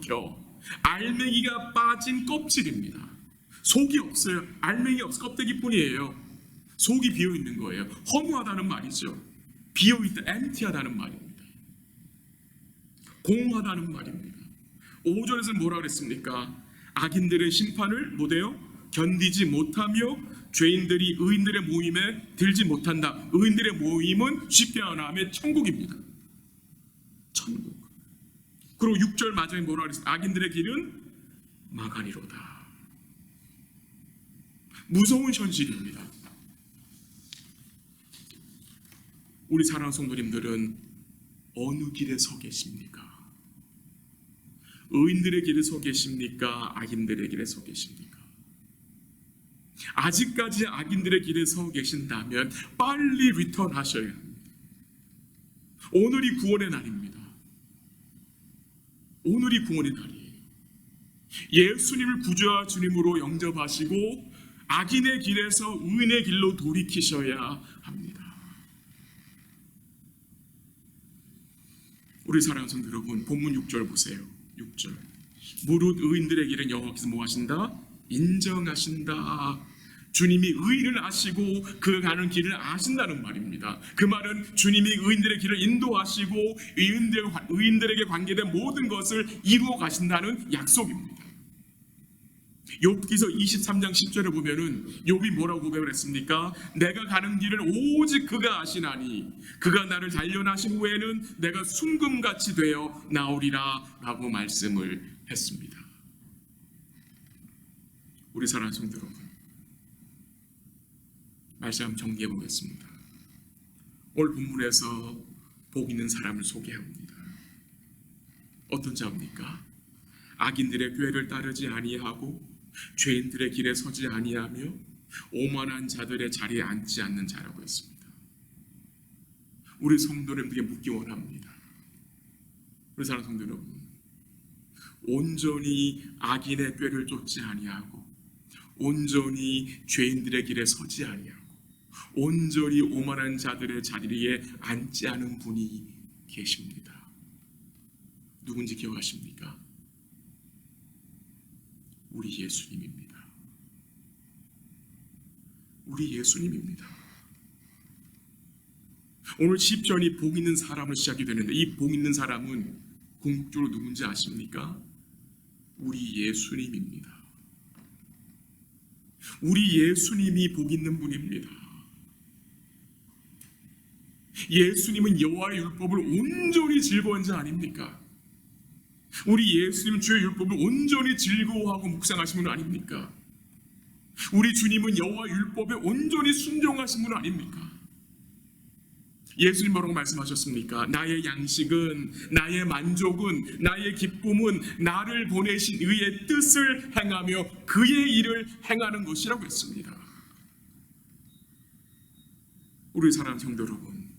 알맹이가 빠진 껍질입니다. 속이 없어요. 알맹이 없어 껍데기뿐이에요. 속이 비어있는 거예요. 허무하다는 말이죠. 비어있다, empty하다는 말입니다. 공허하다는 말입니다. 5절에서는 뭐라 그랬습니까? 악인들의 심판을 못해요? 견디지 못하며 죄인들이 의인들의 모임에 들지 못한다. 의인들의 모임은 쉽게 말하면 천국입니다. 천국. 그리고 6절 마지막에 뭐라 그랬습니까? 악인들의 길은 망하니로다. 무서운 현실입니다. 우리 사랑하는 성도님들은 어느 길에 서 계십니까? 의인들의 길에 서 계십니까? 악인들의 길에 서 계십니까? 아직까지 악인들의 길에 서 계신다면 빨리 리턴하셔야 합니다. 오늘이 구원의 날입니다. 오늘이 구원의 날이에요. 예수님을 구주와 주님으로 영접하시고 악인의 길에서 의인의 길로 돌이키셔야 합니다. 우리 사랑하는 성도 여러분, 본문 6절 보세요. 6절. 무릇 의인들의 길은 여호와께서 뭐 하신다? 인정하신다. 주님이 의인을 아시고 그 가는 길을 아신다는 말입니다. 그 말은 주님이 의인들의 길을 인도하시고 의인들에게 관계된 모든 것을 이루어 가신다는 약속입니다. 욥기서 23장 10절에 보면은 욥이 뭐라고 고백을 했습니까? 내가 가는 길을 오직 그가 아시나니 그가 나를 단련하신 후에는 내가 순금같이 되어 나오리라 라고 말씀을 했습니다. 우리 사랑하는 성도 여러분, 말씀 한번 정리해 보겠습니다. 오늘 본문에서 복 있는 사람을 소개합니다. 어떤 자입니까? 악인들의 꾀를 따르지 아니하고 죄인들의 길에 서지 아니하며 오만한 자들의 자리에 앉지 않는 자라고 했습니다. 우리 성도님들에게 묻기 원합니다. 우리 사랑하는 성도 여러분, 온전히 악인의 꾀를 쫓지 아니하고 온전히 죄인들의 길에 서지 아니하고 온전히 오만한 자들의 자리에 앉지 않은 분이 계십니다. 누군지 기억하십니까? 우리 예수님입니다. 우리 예수님입니다. 오늘 시편이 복 있는 사람을 시작이 되는데 이 복 있는 사람은 궁극적으로 누군지 아십니까? 우리 예수님입니다. 우리 예수님이 복 있는 분입니다. 예수님은 여호와의 율법을 온전히 즐거워한 자 아닙니까? 우리 예수님은 주의 율법을 온전히 즐거워하고 묵상하신 분 아닙니까? 우리 주님은 여호와의 율법에 온전히 순종하신 분 아닙니까? 예수님 뭐라고 말씀하셨습니까? 나의 양식은, 나의 만족은, 나의 기쁨은 나를 보내신 의의 뜻을 행하며 그의 일을 행하는 것이라고 했습니다. 우리 사랑하는 성도 여러분,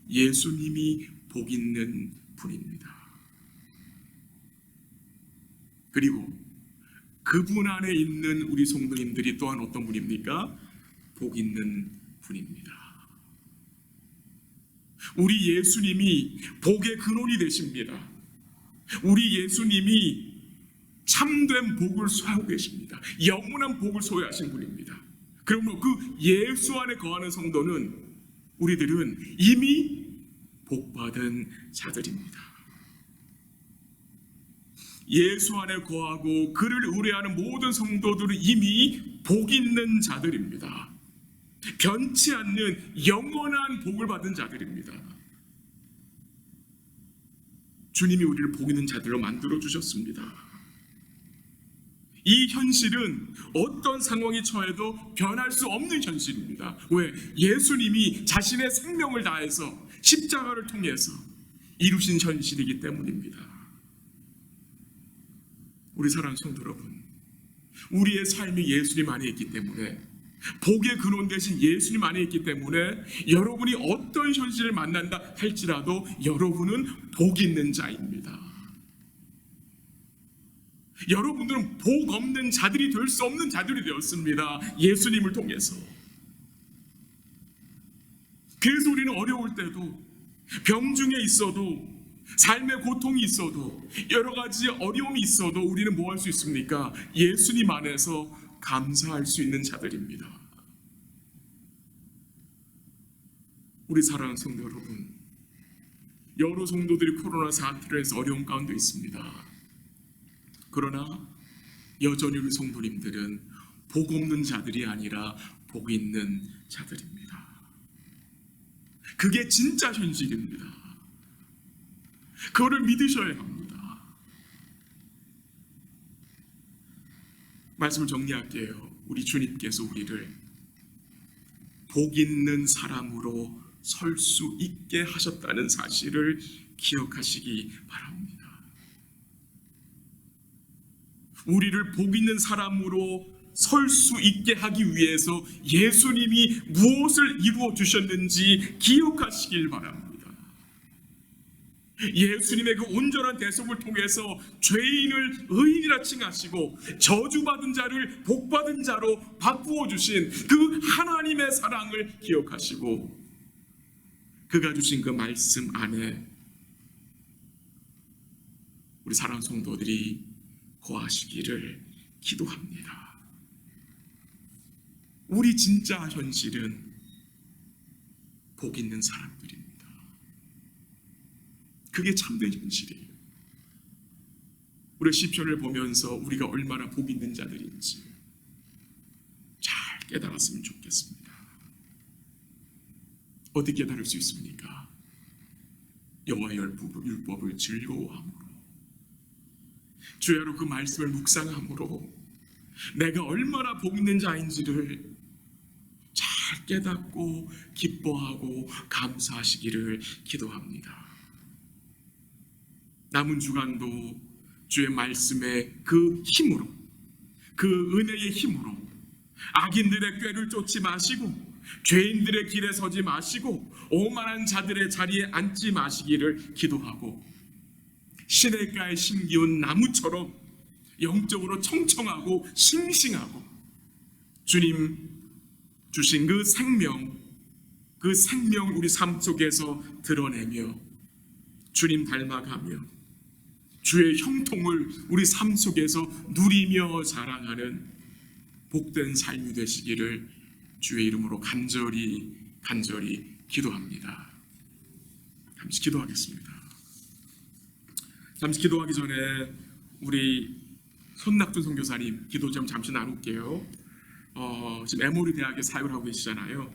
예수님이 복 있는 분입니다. 그리고 그분 안에 있는 우리 성도님들이 또한 어떤 분입니까? 복 있는 분입니다. 우리 예수님이 복의 근원이 되십니다. 우리 예수님이 참된 복을 소유하고 계십니다. 영원한 복을 소유하신 분입니다. 그러므로 그 예수 안에 거하는 성도는 우리들은 이미 복받은 자들입니다. 예수 안에 거하고 그를 의뢰하는 모든 성도들은 이미 복 있는 자들입니다. 변치 않는 영원한 복을 받은 자들입니다. 주님이 우리를 복 있는 자들로 만들어 주셨습니다. 이 현실은 어떤 상황이 처해도 변할 수 없는 현실입니다. 왜? 예수님이 자신의 생명을 다해서 십자가를 통해서 이루신 현실이기 때문입니다. 우리 사랑하는 성도 여러분, 우리의 삶이 예수님 안에 있기 때문에, 복의 근원 되신 예수님 안에 있기 때문에 여러분이 어떤 현실을 만난다 할지라도 여러분은 복 있는 자입니다. 여러분들은 복 없는 자들이 될 수 없는 자들이 되었습니다. 예수님을 통해서. 그래서 우리는 어려울 때도, 병중에 있어도, 삶의 고통이 있어도, 여러 가지 어려움이 있어도 우리는 뭐 할 수 있습니까? 예수님 안에서 감사할 수 있는 자들입니다. 우리 사랑하는 성도 여러분, 여러 성도들이 코로나 사태로 해서 어려운 가운데 있습니다. 그러나 여전히 우리 성도님들은 복 없는 자들이 아니라 복 있는 자들입니다. 그게 진짜 현실입니다. 그거를 믿으셔야 합니다. 말씀을 정리할게요. 우리 주님께서 우리를 복 있는 사람으로 설 수 있게 하셨다는 사실을 기억하시기 바랍니다. 우리를 복 있는 사람으로 설 수 있게 하기 위해서 예수님이 무엇을 이루어 주셨는지 기억하시길 바랍니다. 예수님의 그 온전한 대속을 통해서 죄인을 의인이라 칭하시고 저주받은 자를 복받은 자로 바꾸어 주신 그 하나님의 사랑을 기억하시고 그가 주신 그 말씀 안에 우리 사랑하는 성도들이 거하시기를 기도합니다. 우리 진짜 현실은 복 있는 사람들입니다. 그게 참된 현실이에요. 우리 시편을 보면서 우리가 얼마나 복 있는 자들인지 잘 깨달았으면 좋겠습니다. 어떻게 깨달을 수 있습니까? 여호와의 율법을 즐거워함으로, 주야로 그 말씀을 묵상함으로 내가 얼마나 복 있는 자인지를 잘 깨닫고 기뻐하고 감사하시기를 기도합니다. 남은 주간도 주의 말씀의 그 힘으로, 그 은혜의 힘으로 악인들의 꾀를 쫓지 마시고 죄인들의 길에 서지 마시고 오만한 자들의 자리에 앉지 마시기를 기도하고, 시냇가에 심기운 나무처럼 영적으로 청청하고 싱싱하고 주님 주신 그 생명 우리 삶 속에서 드러내며 주님 닮아가며 주의 형통을 우리 삶 속에서 누리며 자랑하는 복된 삶이 되시기를 주의 이름으로 간절히 기도합니다. 잠시 기도하겠습니다. 잠시 기도하기 전에 우리 손낙준 선교사님 기도 좀 잠시 나눌게요. 지금 에모리 대학에 사역을 하고 계시잖아요.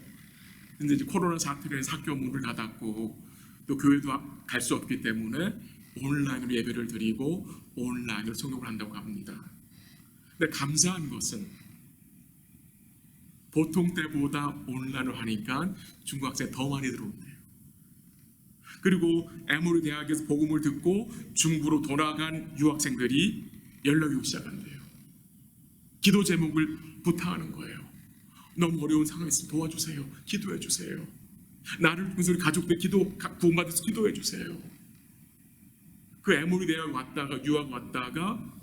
근데 이제 코로나 사태로 해서 학교 문을 닫았고 또 교회도 갈 수 없기 때문에 온라인으로 예배를 드리고 온라인으로 성경을 한다고 합니다. 근데 감사한 것은 보통 때보다 온라인으로 하니까 중국 학생 더 많이 들어온대요. 그리고 에모리 대학에서 복음을 듣고 중국으로 돌아간 유학생들이 연락이 오기 시작한대요. 기도 제목을 부탁하는 거예요. 너무 어려운 상황이 있으면 도와주세요. 기도해 주세요. 나를 통해서 우리 가족들 구원받아서 기도해 주세요. 그 에모리 대학 왔다가 유학 왔다가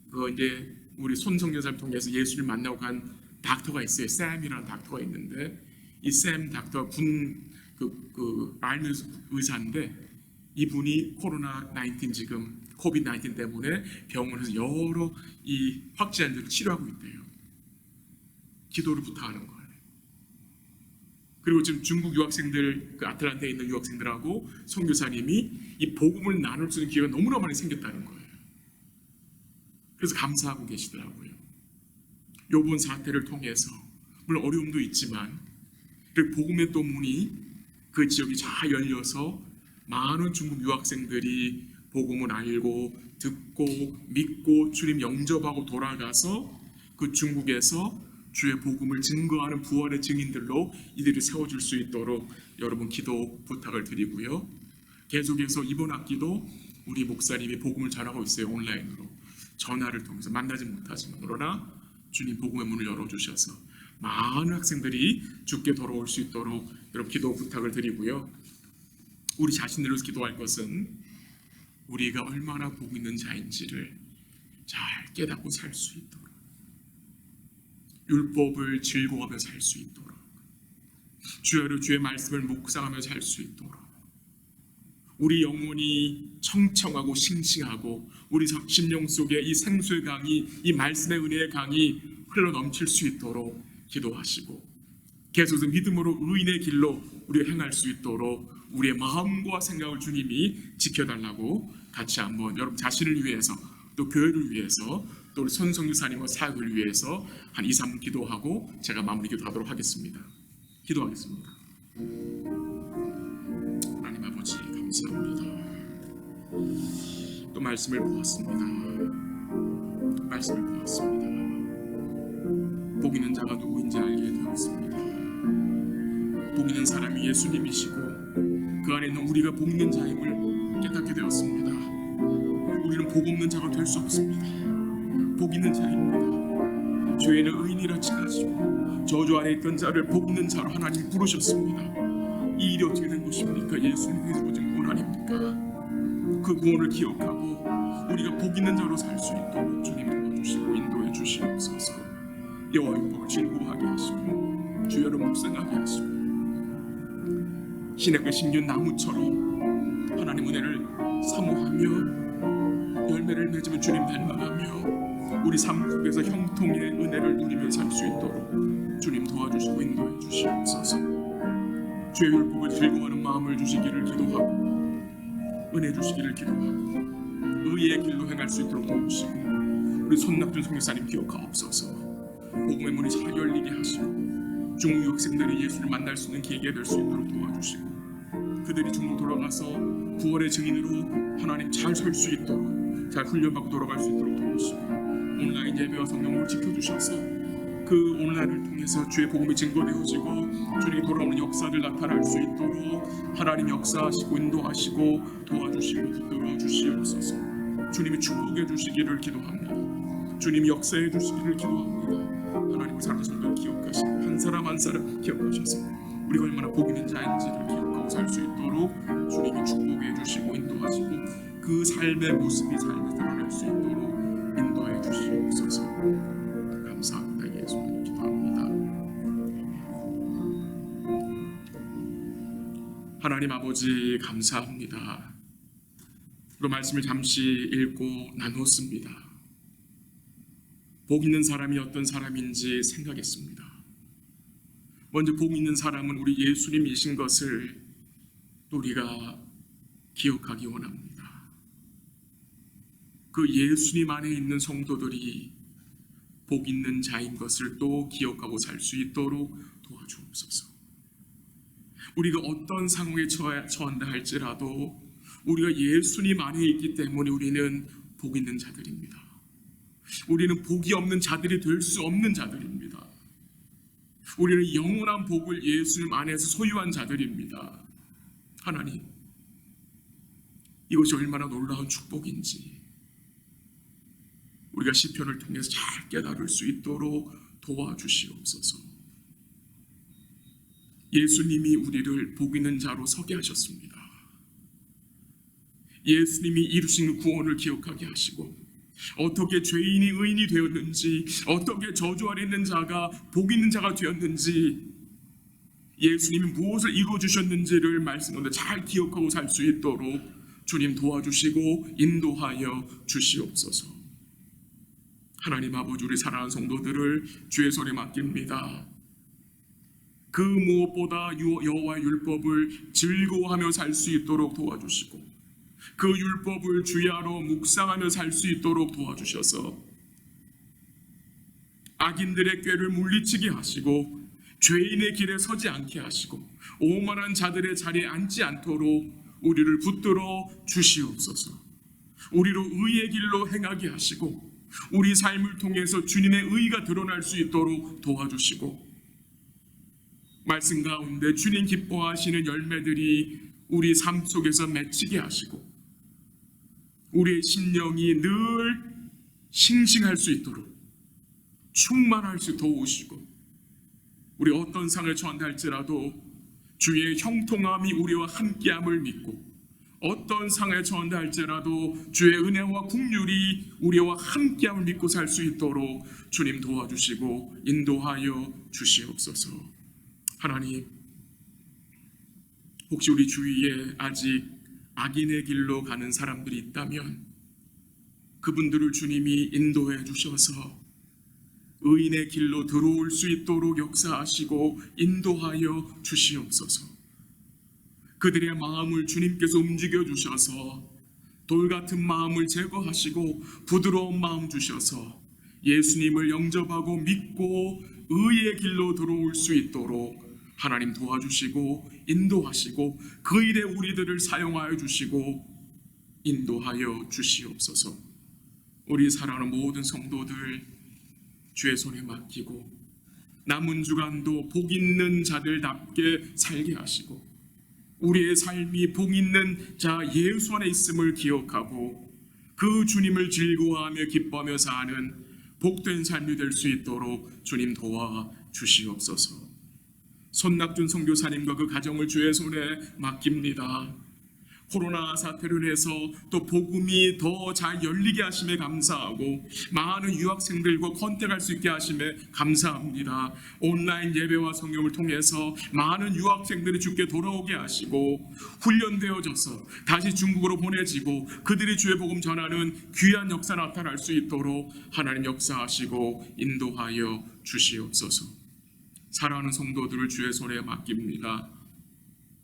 그 이제 우리 손성교사님 통해서 예수를 만나고 간 닥터가 있어요. 샘이라는 닥터가 있는데 이 샘 닥터가 군 알면 의사인데 이분이 코로나19 지금 코비드19 때문에 병원에서 여러 이 확진자들을 치료하고 있대요. 기도를 부탁하는 거예요. 그리고 지금 중국 유학생들, 그 아틀란타에 있는 유학생들하고 선교사님이 이 복음을 나눌 수 있는 기회가 너무나 많이 생겼다는 거예요. 그래서 감사하고 계시더라고요. 요번 사태를 통해서 물론 어려움도 있지만 그 복음의 또 문이 그 지역이 잘 열려서 많은 중국 유학생들이 복음을 알고 듣고 믿고 주님 영접하고 돌아가서 그 중국에서 주의 복음을 증거하는 부활의 증인들로 이들이 세워질 수 있도록 여러분 기도 부탁을 드리고요. 계속해서 이번 학기도 우리 목사님이 복음을 전하고 있어요. 온라인으로 전화를 통해서 만나지 못하지만 그러나 주님 복음의 문을 열어주셔서 많은 학생들이 주께 돌아올 수 있도록 여러분 기도 부탁을 드리고요. 우리 자신들로 기도할 것은 우리가 얼마나 복 있는 자인지를 잘 깨닫고 살 수 있도록, 율법을 즐거워하며 살 수 있도록, 주야로 주의 말씀을 묵상하며 살 수 있도록, 우리 영혼이 청청하고 싱싱하고 우리 심령 속에 이 생수의 강이, 이 말씀의 은혜의 강이 흘러 넘칠 수 있도록 기도하시고, 계속해서 믿음으로 의인의 길로 우리가 행할 수 있도록 우리의 마음과 생각을 주님이 지켜달라고 같이 한번 여러분 자신을 위해서 또 교회를 위해서 또 우리 손성교사님과 사역을 위해서 한 2, 3분 기도하고 제가 마무리 기도하도록 하겠습니다. 기도하겠습니다. 하나님 아버지 감사합니다. 또 말씀을 보았습니다. 복 있는 자가 누구인지 알게 되었습니다. 복 있는 사람이 예수님이시고 그 안에 있는 우리가 복 있는 자임을 깨닫게 되었습니다. 우리는 복 없는 자가 될 수 없습니다. 복 있는 자입니다. 죄인은 의인이라 칭하시고 저주 안에 있던 자를 복 있는 자로 하나님 부르셨습니다. 이 일이 어떻게 된 것입니까? 예수님께서 주신 구원 아닙니까? 그 구원을 기억하고 우리가 복 있는 자로 살 수 있도록 주님 도와주시고 인도해 주시옵소서. 여호와의 율법을 즐거워하게 하시고 주여를 묵상하게 하시고 시냇가에 심긴 나무처럼 하나님 은혜를 사모하며 열매를 맺으며 주님 닮아가며 우리 삶 속에서 형통의 은혜를 누리며 살 수 있도록 주님 도와주시고 인도해 주시옵소서. 주의 율법을 즐거워하는 마음을 주시기를 기도하고 은혜 주시기를 기도하고 의의 길로 행할 수 있도록 도우시고, 우리 손낙준 선교사님 기억하옵소서. 복음의 문이 잘 열리게 하시고 중국학생들이 예수를 만날 수 있는 계기가 될 수 있도록 도와주시고, 그들이 중국 돌아가서 9월의 증인으로 하나님 잘 설 수 있도록, 잘 훈련받고 돌아갈 수 있도록 도우시고, 온라인 예배와 성령을 지켜주셔서 그 온라인을 통해서 주의 복음이 증거되어지고 주님이 돌아오는 역사들 나타날 수 있도록 하나님 역사하시고 인도하시고 도와주시고 붙들어 주시옵소서. 주님이 축복해 주시기를 기도합니다. 주님이 역사해 주시기를 기도합니다. 하나님을 사랑하는 성도를 기억하시고 한 사람 한 사람 기억하셔서 우리가 얼마나 복 있는 자인지를 기억하고 살 수 있도록 주님이 축복해 주시고 인도하시고 그 삶의 모습이 삶에 드러날 수 있도록 인도해 주시옵소서. 감사합니다. 예수님 기도합니다. 하나님 아버지 감사합니다. 그 말씀을 잠시 읽고 나눴습니다. 복 있는 사람이 어떤 사람인지 생각했습니다. 먼저 복 있는 사람은 우리 예수님이신 것을 또 우리가 기억하기 원합니다. 그 예수님 안에 있는 성도들이 복 있는 자인 것을 또 기억하고 살 수 있도록 도와주옵소서. 우리가 어떤 상황에 처한다 할지라도 우리가 예수님 안에 있기 때문에 우리는 복 있는 자들입니다. 우리는 복이 없는 자들이 될 수 없는 자들입니다. 우리는 영원한 복을 예수님 안에서 소유한 자들입니다. 하나님, 이것이 얼마나 놀라운 축복인지 우리가 시편을 통해서 잘 깨달을 수 있도록 도와주시옵소서. 예수님이 우리를 복 있는 자로 서게 하셨습니다. 예수님이 이루신 구원을 기억하게 하시고 어떻게 죄인이 의인이 되었는지, 어떻게 저주 아래 있는 자가 복 있는 자가 되었는지, 예수님이 무엇을 이루어주셨는지를 말씀 가운데 잘 기억하고 살 수 있도록 주님 도와주시고 인도하여 주시옵소서. 하나님 아버지, 우리 사랑하는 성도들을 주의 손에 맡깁니다. 그 무엇보다 여호와의 율법을 즐거워하며 살 수 있도록 도와주시고 그 율법을 주야로 묵상하며 살 수 있도록 도와주셔서 악인들의 꾀를 물리치게 하시고 죄인의 길에 서지 않게 하시고 오만한 자들의 자리에 앉지 않도록 우리를 붙들어 주시옵소서. 우리로 의의 길로 행하게 하시고 우리 삶을 통해서 주님의 의가 드러날 수 있도록 도와주시고 말씀 가운데 주님 기뻐하시는 열매들이 우리 삶 속에서 맺히게 하시고 우리의 심령이 늘 싱싱할 수 있도록 충만할 수 도우시고 우리 어떤 상을 처한다 할지라도 주의 형통함이 우리와 함께함을 믿고 어떤 상에 처한다 할지라도 주의 은혜와 긍휼이 우리와 함께함을 믿고 살 수 있도록 주님 도와주시고 인도하여 주시옵소서. 하나님, 혹시 우리 주위에 아직 악인의 길로 가는 사람들이 있다면 그분들을 주님이 인도해 주셔서 의인의 길로 들어올 수 있도록 역사하시고 인도하여 주시옵소서. 그들의 마음을 주님께서 움직여 주셔서 돌같은 마음을 제거하시고 부드러운 마음 주셔서 예수님을 영접하고 믿고 의의 길로 들어올 수 있도록 하나님 도와주시고 인도하시고 그 일에 우리들을 사용하여 주시고 인도하여 주시옵소서. 우리 사랑하는 모든 성도들 주의 손에 맡기고 남은 주간도 복 있는 자들답게 살게 하시고 우리의 삶이 복 있는 자 예수 안에 있음을 기억하고 그 주님을 즐거워하며 기뻐하며 사는 복된 삶이 될 수 있도록 주님 도와 주시옵소서. 손낙준 선교사님과 그 가정을 주의 손에 맡깁니다. 코로나 사태로 인해서 또 복음이 더 잘 열리게 하심에 감사하고 많은 유학생들과 컨택할 수 있게 하심에 감사합니다. 온라인 예배와 성경을 통해서 많은 유학생들이 주께 돌아오게 하시고 훈련되어져서 다시 중국으로 보내지고 그들이 주의 복음 전하는 귀한 역사 나타날 수 있도록 하나님 역사하시고 인도하여 주시옵소서. 사랑하는 성도들을 주의 손에 맡깁니다.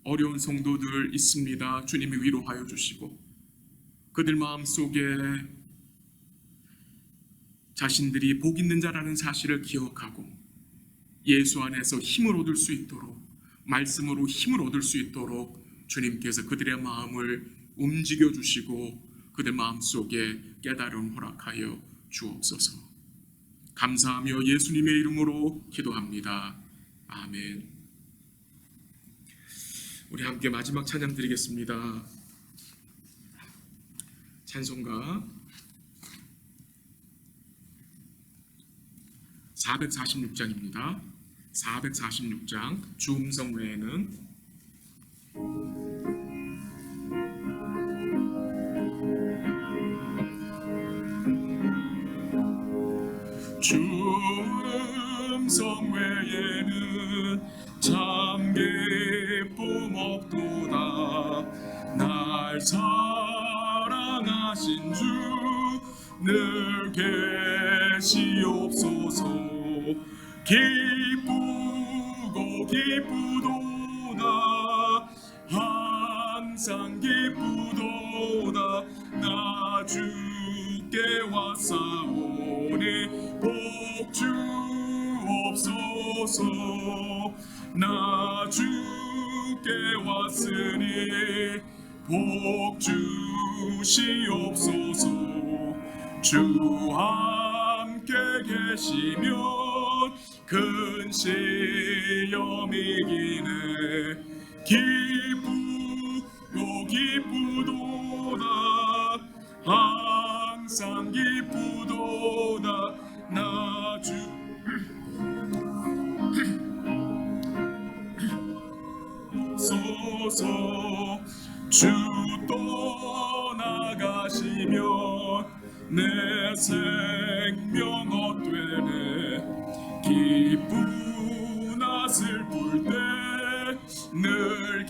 어려운 성도들 있습니다. 주님이 위로하여 주시고 그들 마음속에 자신들이 복 있는 자라는 사실을 기억하고 예수 안에서 힘을 얻을 수 있도록, 말씀으로 힘을 얻을 수 있도록 주님께서 그들의 마음을 움직여 주시고 그들 마음속에 깨달음 허락하여 주옵소서. 감사하며 예수님의 이름으로 기도합니다. 아멘. 우리 함께 마지막 찬양 드리겠습니다. 찬송가 446장입니다. 446장 주음성 외에는 주음성 외에는 참 기쁨 없도다. 날 사랑하신 주 늘 계시옵소서. 기쁘고 기쁘도다. 항상 기쁘도다. 나 주께 왔사오니 복 주옵소서. 나 주께 왔으니 복 주시옵소서. 주 함께 계시면 큰 시험이 이기네. 기쁘고 기쁘도다. 항상 기쁘도다. 나 주소서. 주 떠나가시면 내 생명 헛되네. 기쁘나 슬플 때 늘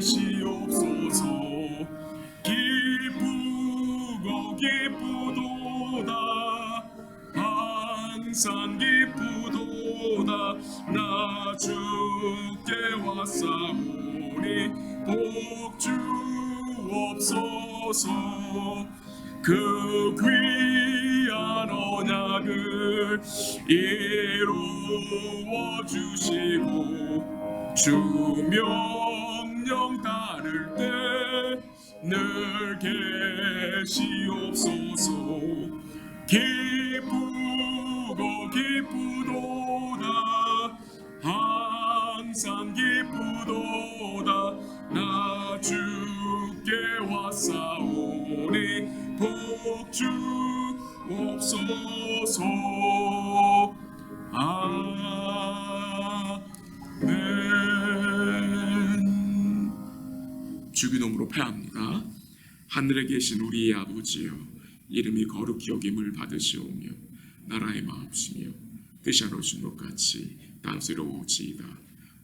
계시옵소서. 기쁘고 기쁘도다. 항상 기쁘도다. 나 주께 왔사오니 복 주옵소서. 그 귀한 언약을 이루어 주시고 주 명령 따를 때 늘 계시옵소서. 기쁘고 기쁘도다. 항상 기쁘도다. 나 주께 왔사오니 복 주옵소서. 아멘. 주기 이름으로 패합니다. 하늘에 계신 우리의 아버지여, 이름이 거룩히 여김을 받으시오며 나라의 마옵시며 뜻이 이루어진 것 같이 땅에서 이루어지이다.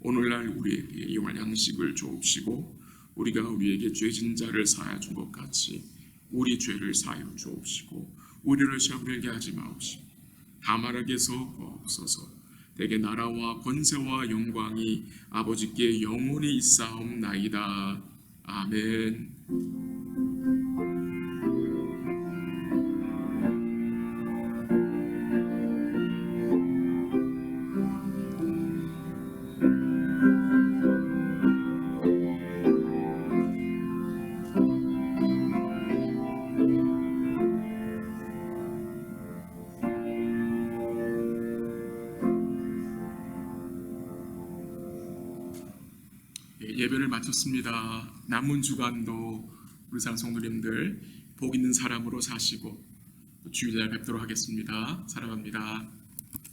오늘날 우리에게 일용할 양식을 주옵시고 우리가 우리에게 죄진 자를 사하여 준 것 같이 우리 죄를 사하여 주옵시고 우리를 시험에 들게 하지 마옵시고 다만 악에서 구하옵소서. 내게 나라와 권세와 영광이 아버지께 영원히 있사옵나이다. 아멘. 예배를 마쳤습니다. 남은 주간도 우리 사랑 성도님들 복 있는 사람으로 사시고 주일날 뵙도록 하겠습니다. 사랑합니다.